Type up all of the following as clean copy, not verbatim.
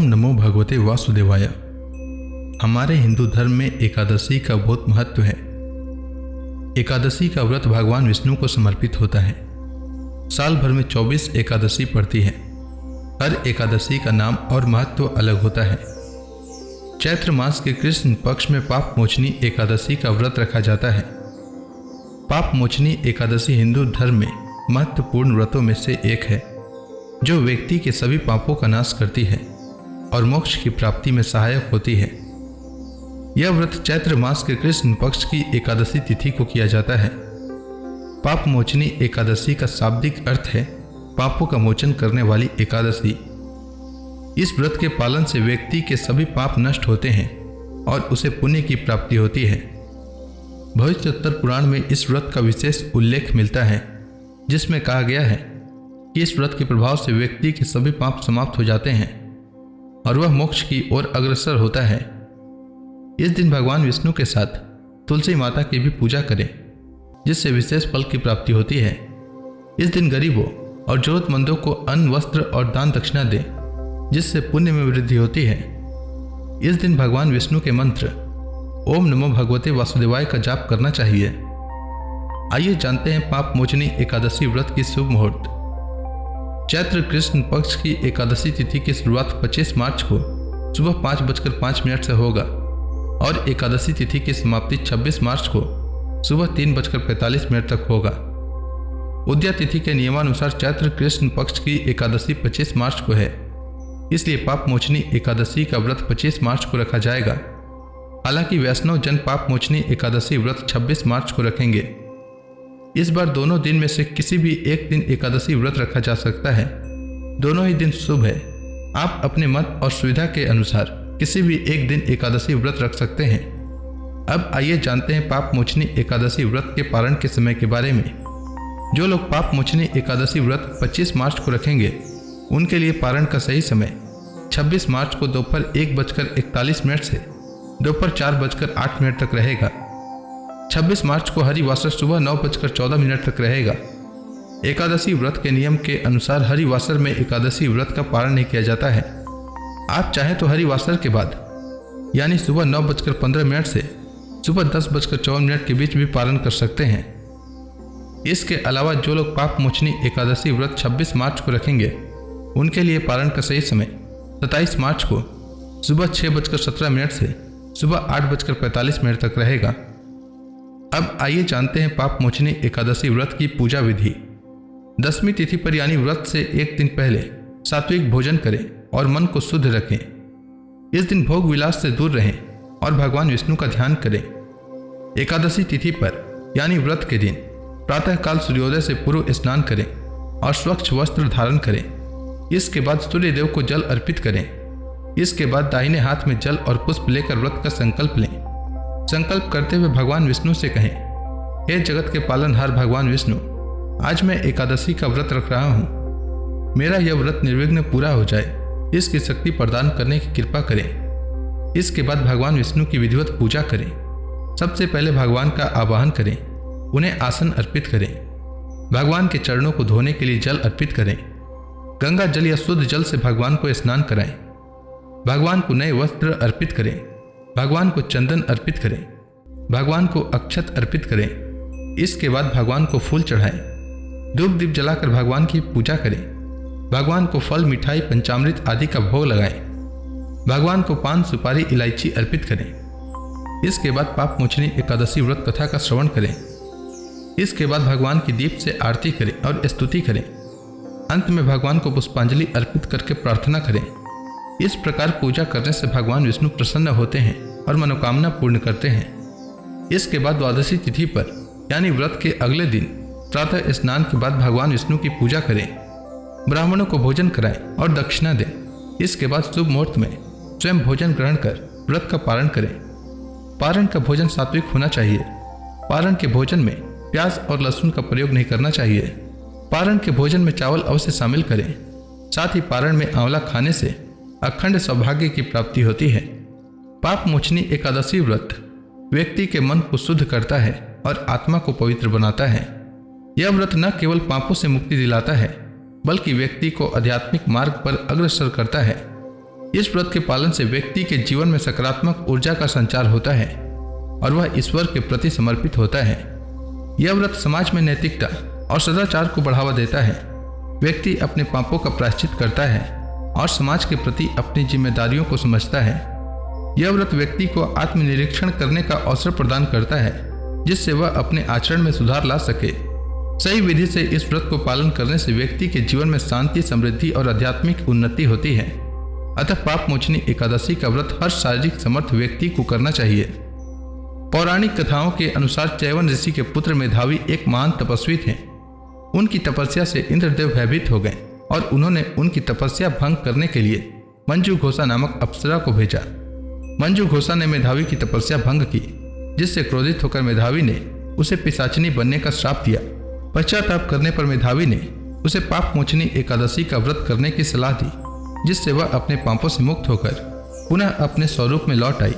ओम नमो भगवते वासुदेवाय। हमारे हिंदू धर्म में एकादशी का बहुत महत्व है। एकादशी का व्रत भगवान विष्णु को समर्पित होता है। साल भर में 24 एकादशी पड़ती है। हर एकादशी का नाम और महत्व अलग होता है। चैत्र मास के कृष्ण पक्ष में पाप मोचनी एकादशी का व्रत रखा जाता है। पाप मोचनी एकादशी हिंदू धर्म में महत्वपूर्ण व्रतों में से एक है, जो व्यक्ति के सभी पापों का नाश करती है और मोक्ष की प्राप्ति में सहायक होती है। यह व्रत चैत्र मास के कृष्ण पक्ष की एकादशी तिथि को किया जाता है। पाप मोचनी एकादशी का शाब्दिक अर्थ है पापों का मोचन करने वाली एकादशी। इस व्रत के पालन से व्यक्ति के सभी पाप नष्ट होते हैं और उसे पुण्य की प्राप्ति होती है। भविष्योत्तर पुराण में इस व्रत का विशेष उल्लेख मिलता है, जिसमें कहा गया है कि इस व्रत के प्रभाव से व्यक्ति के सभी पाप समाप्त हो जाते हैं और वह मोक्ष की ओर अग्रसर होता है। इस दिन भगवान विष्णु के साथ तुलसी माता की भी पूजा करें, जिससे विशेष फल की प्राप्ति होती है। इस दिन गरीबों और जरूरतमंदों को अन्न, वस्त्र और दान दक्षिणा दें, जिससे पुण्य में वृद्धि होती है। इस दिन भगवान विष्णु के मंत्र ओम नमो भगवते वासुदेवाय का जाप करना चाहिए। आइए जानते हैं पाप मोचनी एकादशी व्रत की शुभ मुहूर्त। चैत्र कृष्ण पक्ष की एकादशी तिथि की शुरुआत 25 मार्च को सुबह 5:05 से होगा और एकादशी तिथि की समाप्ति 26 मार्च को सुबह 3:45 तक होगा। उदया तिथि के नियमानुसार चैत्र कृष्ण पक्ष की एकादशी 25 मार्च को है, इसलिए पाप मोचनी एकादशी का व्रत 25 मार्च को रखा जाएगा। हालांकि वैष्णव जन पाप मोचनी एकादशी व्रत 26 मार्च को रखेंगे। इस बार दोनों दिन में से किसी भी एक दिन एकादशी व्रत रखा जा सकता है। दोनों ही दिन शुभ है। आप अपने मत और सुविधा के अनुसार किसी भी एक दिन एकादशी व्रत रख सकते हैं। अब आइए जानते हैं पाप मोचनी एकादशी व्रत के पारण के समय के बारे में। जो लोग पाप मोचनी एकादशी व्रत 25 मार्च को रखेंगे, उनके लिए पारण का सही समय 26 मार्च को दोपहर 1:41 से दोपहर 4:08 तक रहेगा। 26 मार्च को हरिवासर सुबह 9:14 तक रहेगा। एकादशी व्रत के नियम के अनुसार हरिवासर में एकादशी व्रत का पारण नहीं किया जाता है। आप चाहें तो हरिवासर के बाद यानी सुबह 9:15 से सुबह 10:54 के बीच भी पारण कर सकते हैं। इसके अलावा जो लोग पाप मोचनी एकादशी व्रत 26 मार्च को रखेंगे, उनके लिए पारण का सही समय 27 मार्च को सुबह 6:17 से सुबह 8:45 तक रहेगा। अब आइए जानते हैं पाप मोचनी एकादशी व्रत की पूजा विधि। दसवीं तिथि पर यानी व्रत से एक दिन पहले सात्विक भोजन करें और मन को शुद्ध रखें। इस दिन भोग विलास से दूर रहें और भगवान विष्णु का ध्यान करें। एकादशी तिथि पर यानी व्रत के दिन प्रातःकाल सूर्योदय से पूर्व स्नान करें और स्वच्छ वस्त्र धारण करें। इसके बाद सूर्यदेव को जल अर्पित करें। इसके बाद दाहिने हाथ में जल और पुष्प लेकर व्रत का संकल्प लें। संकल्प करते हुए भगवान विष्णु से कहें, हे जगत के पालनहार भगवान विष्णु, आज मैं एकादशी का व्रत रख रहा हूँ। मेरा यह व्रत निर्विघ्न पूरा हो जाए, इसकी शक्ति प्रदान करने की कृपा करें। इसके बाद भगवान विष्णु की विधिवत पूजा करें। सबसे पहले भगवान का आवाहन करें, उन्हें आसन अर्पित करें। भगवान के चरणों को धोने के लिए जल अर्पित करें। गंगा जल या शुद्ध जल से भगवान को स्नान कराएं। भगवान को नए वस्त्र अर्पित करें। भगवान को चंदन अर्पित करें। भगवान को अक्षत अर्पित करें। इसके बाद भगवान को फूल चढ़ाएं। धूप दीप जलाकर भगवान की पूजा करें। भगवान को फल, मिठाई, पंचामृत आदि का भोग लगाएं। भगवान को पान, सुपारी, इलायची अर्पित करें। इसके बाद पाप मोचनी एकादशी व्रत कथा का श्रवण करें। इसके बाद भगवान की दीप से आरती करें और स्तुति करें। अंत में भगवान को पुष्पांजलि अर्पित करके प्रार्थना करें। इस प्रकार पूजा करने से भगवान विष्णु प्रसन्न होते हैं और मनोकामना पूर्ण करते हैं। इसके बाद द्वादशी तिथि पर यानी व्रत के अगले दिन प्रातः स्नान के बाद भगवान विष्णु की पूजा करें। ब्राह्मणों को भोजन कराएं और दक्षिणा दें। इसके बाद शुभ मुहूर्त में स्वयं भोजन ग्रहण कर व्रत का पारण करें। पारण का भोजन सात्विक होना चाहिए। पारण के भोजन में प्याज और लहसुन का प्रयोग नहीं करना चाहिए। पारण के भोजन में चावल अवश्य शामिल करें। साथ ही पारण में आंवला खाने से अखंड सौभाग्य की प्राप्ति होती है। पाप मोचनी एकादशी व्रत व्यक्ति के मन को शुद्ध करता है और आत्मा को पवित्र बनाता है। यह व्रत न केवल पापों से मुक्ति दिलाता है, बल्कि व्यक्ति को आध्यात्मिक मार्ग पर अग्रसर करता है। इस व्रत के पालन से व्यक्ति के जीवन में सकारात्मक ऊर्जा का संचार होता है और वह ईश्वर के प्रति समर्पित होता है। यह व्रत समाज में नैतिकता और सदाचार को बढ़ावा देता है। व्यक्ति अपने पापों का प्रायश्चित करता है और समाज के प्रति अपनी जिम्मेदारियों को समझता है। यह व्रत व्यक्ति को आत्मनिरीक्षण करने का अवसर प्रदान करता है, जिससे वह अपने आचरण में सुधार ला सके। सही विधि से इस व्रत को पालन करने से व्यक्ति के जीवन में शांति, समृद्धि और आध्यात्मिक उन्नति होती है। अतः पाप मोचनी एकादशी का व्रत हर शारीरिक समर्थ व्यक्ति को करना चाहिए। पौराणिक कथाओं के अनुसार चैवन ऋषि के पुत्र मेधावी एक महान तपस्वी थे। उनकी तपस्या से इंद्रदेव भयभीत हो गए और उन्होंने उनकी तपस्या भंग करने के लिए मंजू घोषा नामक अप्सरा को भेजा। मंजू घोषा ने मेधावी की तपस्या भंग की, जिससे क्रोधित होकर मेधावी ने उसे पिशाचिनी बनने का श्राप दिया। पश्चाताप करने पर मेधावी ने उसे पाप मोचनी एकादशी का व्रत करने की सलाह दी, जिससे वह अपने पापों से मुक्त होकर पुनः अपने स्वरूप में लौट आई।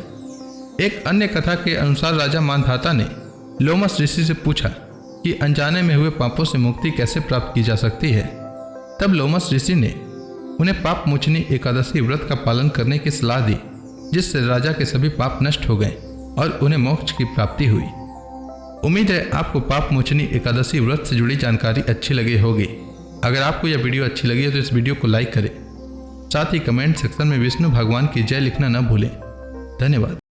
एक अन्य कथा के अनुसार राजा मानधाता ने लोमस ऋषि से पूछा कि अनजाने में हुए पापों से मुक्ति कैसे प्राप्त की जा सकती है। तब लोमस ऋषि ने उन्हें पाप मोचनी एकादशी व्रत का पालन करने की सलाह दी, जिससे राजा के सभी पाप नष्ट हो गए और उन्हें मोक्ष की प्राप्ति हुई। उम्मीद है आपको पाप मोचनी एकादशी व्रत से जुड़ी जानकारी अच्छी लगी होगी। अगर आपको यह वीडियो अच्छी लगी है तो इस वीडियो को लाइक करें। साथ ही कमेंट सेक्शन में विष्णु भगवान की जय लिखना न भूलें। धन्यवाद।